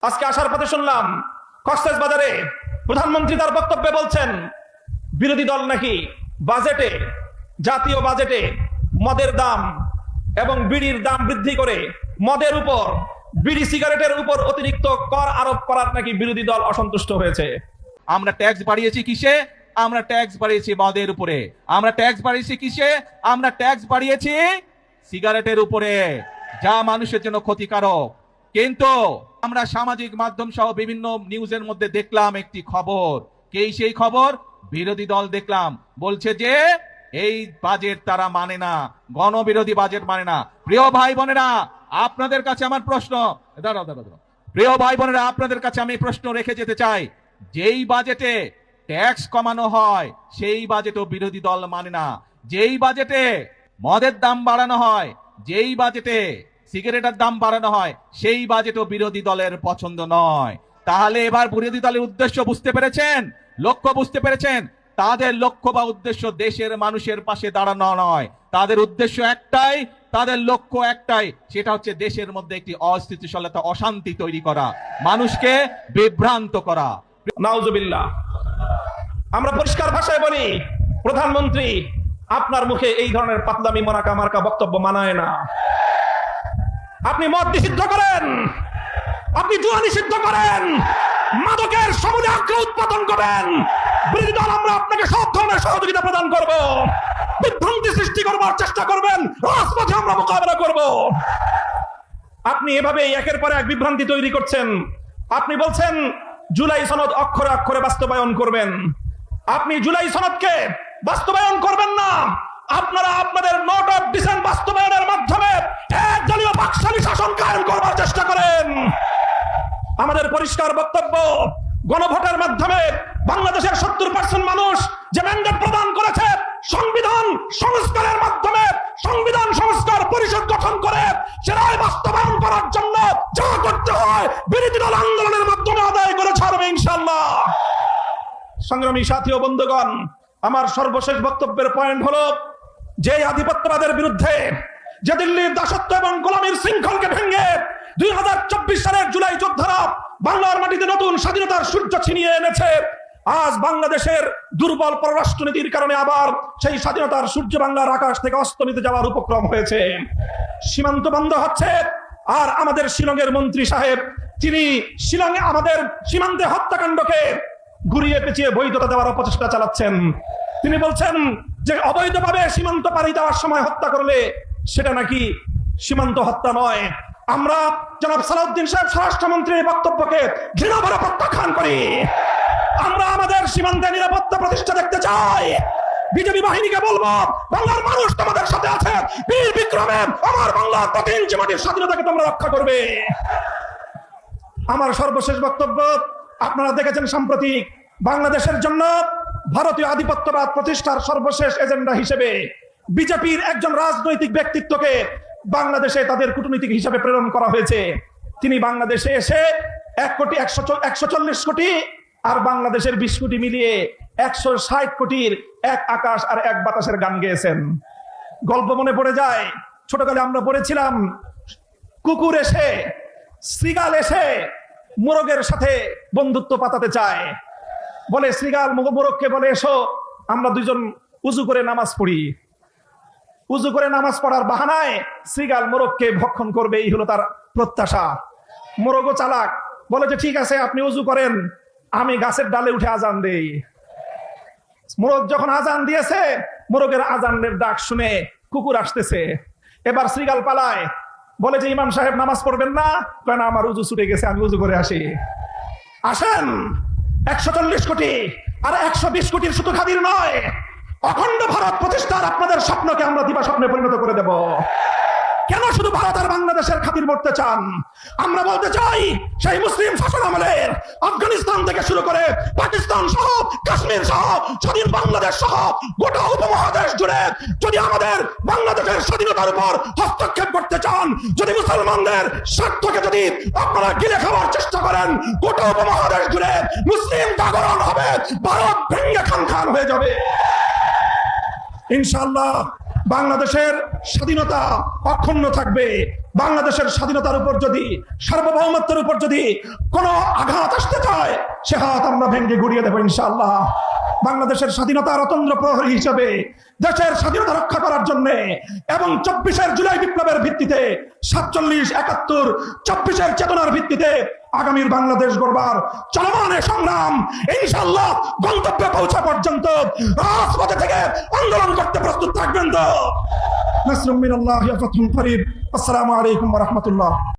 আজকে আসার পথে শুনলাম কক্সেস বাজারে প্রধানমন্ত্রী তার বক্তব্যে বলছেন বিরোধী দল নাকি বাজেটে, জাতীয় বাজেটে মদের দাম এবং বিড়ির দাম বৃদ্ধি করে মদের উপর, বিড়ি সিগারেটের উপর অতিরিক্ত কর আরোপ করার নাকি বিরোধী দল অসন্তুষ্ট হয়েছে। আমরা ট্যাক্স বাড়িয়েছি কিসে? আমরা ট্যাক্স বাড়িয়েছি মদের উপরে। আমরা ট্যাক্স বাড়িয়েছি কিসে? আমরা ট্যাক্স বাড়িয়েছি সিগারেটের উপরে, যা মানুষের জন্য ক্ষতিকারক। কিন্তু আমরা সামাজিক মাধ্যম সহ বিভিন্ন নিউজের মধ্যে দেখলাম একটি খবর। কে সেই খবর? বিরোধী দল দেখলাম বলছে যে এই বাজেট তারা মানে না, গণবিরোধী বাজেট মানে না। প্রিয় ভাই বোনেরা, আপনাদের কাছে আমার প্রশ্ন, প্রিয় ভাই বোনেরা, আপনাদের কাছে আমি প্রশ্ন রেখে যেতে চাই। যেই বাজেটে ট্যাক্স কমানো হয় সেই বাজেটও বিরোধী দল মানে না। যেই বাজেটে মদের দাম বাড়ানো হয়, যেই বাজেটে সিগারেটের দাম বাড়ানো হয়, সেই বাজেটও বিরোধী দলের পছন্দ নয়। তাহলে এবার বিরোধী দলের উদ্দেশ্য বুঝতে পেরেছেন, লক্ষ্য বুঝতে পেরেছেন? তাদের লক্ষ্য বা উদ্দেশ্য দেশের মানুষের পাশে দাঁড়ানো নয়। তাদের উদ্দেশ্য একটাই, তাদের লক্ষ্য একটাই, সেটা হচ্ছে দেশের মধ্যে একটি অস্থিতিশীলতা, অশান্তি তৈরি করা, মানুষকে বিভ্রান্ত করা। নাউজুবিল্লাহ। আমরা পরিষ্কার ভাষায় বলি, প্রধানমন্ত্রী আপনার মুখে এই ধরনের পাতলামি মার্কা মার্কা বক্তব্য মানায় না। আপনি মদ নিষিদ্ধ করেন, আপনি জুয়া নিষিদ্ধ করেন, মাদকের সমূলে আগ্রহ উৎপাদন করেন। বিরোধী দল আমরা আপনাকে সব ধরনের সহযোগিতা প্রদান করব। বিভ্রান্তি সৃষ্টি করবার চেষ্টা করবেন, রাজপথে আমরা মোকাবেলা করব। আপনি এভাবে একের পর এক বিভ্রান্তি তৈরি করছেন। আপনি বলছেন জুলাই সনদ অক্ষরে অক্ষরে বাস্তবায়ন করবেন। আপনি জুলাই সনদকে বাস্তবায়ন করবেন না। আপনারা আপনাদের নোট অফ ডিসেন্ট বাস্তবায়নের মাধ্যমে একদলীয় বাকশালী শাসন কায়েম করবার চেষ্টা করেন। আমাদের পরিষ্কার বক্তব্য, গণভোটের মাধ্যমে বাংলাদেশের 70% মানুষ যে ম্যান্ডেট প্রদান করেছে, সংবিধান সংস্কারের মাধ্যমে সংবিধান সংস্কার পরিষদ গঠন করে সেটাই বাস্তবায়ন করার জন্য যা করতে হয় বিরোধী দল আন্দোলনের মাধ্যমে আদায় করে ছাড়বে ইনশাআল্লাহ। সংগ্রামী সাথী ও বন্ধুগণ, আমার সর্বশেষ বক্তব্যের পয়েন্ট হলো, যে আধিপত্যবাদের বিরুদ্ধে, যে দিল্লির দাসত্ব এবং গোলামীর শৃঙ্খলকে ভেঙে 2024 সালের জুলাই যোদ্ধারা বাংলার মাটিতে নতুন স্বাধীনতার সূর্য ছিনিয়ে এনেছে, আজ বাংলাদেশের দুর্বল পররাষ্ট্রনীতির কারণে আবার সেই স্বাধীনতার সূর্য বাংলার আকাশ থেকে অস্তমিত যাওয়ার উপক্রম হয়েছে। সীমান্ত বন্ধ হচ্ছে, আর আমাদের শিলংয়ের মন্ত্রী সাহেব, তিনি শিলংয়ে আমাদের সীমান্তে হত্যাকাণ্ডকে ঘুরিয়ে পেঁচিয়ে বৈধতা দেওয়ার অপচেষ্টা চালাচ্ছেন। তিনি বলছেন যে অবৈধভাবে সীমান্ত পাড়ি দেওয়ার সময় হত্যা করলে সেটা নাকি সীমান্ত হত্যা নয়। আমরা জনাব সালাউদ্দিন সাহেব স্বরাষ্ট্রমন্ত্রীর বক্তব্যকে ঘৃণাভরে প্রত্যাখ্যান করি। আমরা আমাদের সীমান্তে নিরাপত্তা প্রতিষ্ঠা দেখতে চাই। বিজেপি বাহিনীকে বলবো, বাংলার মানুষ তোমাদের সাথে আছে, বীর বিক্রমে আমার বাংলার প্রতি ইঞ্চি মাটির স্বাধীনতাকে তোমরা রক্ষা করবে। আমার সর্বশেষ বক্তব্য, আপনারা দেখেছেন সাম্প্রতিক বাংলাদেশের জন্য ভারতীয় আধিপত্যবাদ প্রতিষ্ঠার সর্বশেষ এজেন্ডা হিসেবে বিজেপির একজন রাজনৈতিক ব্যক্তিত্বকে বাংলাদেশে তাদের কূটনীতিক হিসাবে প্রেরণ করা হয়েছে। তিনি বাংলাদেশে এসে 140 কোটি আর বাংলাদেশের 20 কোটি মিলিয়ে 160 কোটির এক আকাশ আর এক বাতাসের গান গেয়েছেন। গল্প মনে পড়ে যায়, ছোটকালে আমরা পড়েছিলাম, কুকুর এসে, শ্রীগাল এসে মোরগের সাথে বন্ধুত্ব পাতাতে চায়। বলে শ্রীগাল মোরগকে বলে, এসো আমরা দুইজন উজু করে নামাজ পড়ি। উজু করে নামাজ পড়ার বাহানায় শ্রীগাল মোরগকে ভক্ষণ করবে, এই হলো তার প্রত্যাশা। মোরগও চালাক, বলে যে ঠিক আছে আপনি উজু করেন, আমি গাছের ডালে উঠে আজান দেই। মোরগ যখন আজান দিয়েছে, মোরগের আজানের ডাক শুনে কুকুর আসতেছে। এবার শ্রীগাল পালায়, বলে যে ইমাম সাহেব নামাজ পড়বেন না? কেন, আমার উজু ছুটে গেছে, আমি উজু করে আসি। আসেন, 140 কোটি আর 120 কোটির শুধু খাদির নয়, অখণ্ড ভারত প্রতিষ্ঠার আপনাদের স্বপ্নকে আমরা দিবা স্বপ্নে পরিণত করে দেব। কেন শুধু ভারত আর বাংলাদেশের খাতির মরতে চান? আমরা বলতে চাই, সেই মুসলিম শাসন আমলের আফগানিস্তান থেকে শুরু করে পাকিস্তান সহ, কাশ্মীর সহ, স্বাধীন বাংলাদেশ সহ গোটা উপমহাদেশ জুড়ে যদি আমাদের বাংলাদেশের স্বাধীনতার উপর হস্তক্ষেপ করতে চান, যদি মুসলমানদের স্বার্থকে যদি আপনারা গিলে খাওয়ার চেষ্টা করেন, গোটা উপমহাদেশ জুড়ে মুসলিম জাগরণ হবে, ভারত ভেঙে খান খান হয়ে যাবে। ইনশাআল্লাহ বাংলাদেশের স্বাধীনতা অক্ষুণ্ণ থাকবে। বাংলাদেশের স্বাধীনতার উপর যদি, সার্বভৌমত্বের উপর যদি কোনো আঘাত আসতে চায়, সে হাত আমরা ভেঙ্গে গুড়িয়ে দেবো ইনশাআল্লাহ। বাংলাদেশের স্বাধীনতার অতন্দ্র প্রহরী হিসেবে দেশের স্বাধীনতা রক্ষা করার জন্য এবং 24 জুলাই বিপ্লবের ভিত্তিতে 47, 71, 24 চেতনার ভিত্তিতে আগামীর বাংলাদেশ গড়বার চলমান সংগ্রাম ইনশাআল্লাহ গন্তব্যে পৌঁছা পর্যন্ত রাজপথে থেকে আন্দোলন করতে প্রস্তুত থাকবেন তো? নাসরুম মিনাল্লাহি ওয়া ফাতহুন করিব। আসসালামু আলাইকুম ওয়া রাহমাতুল্লাহ।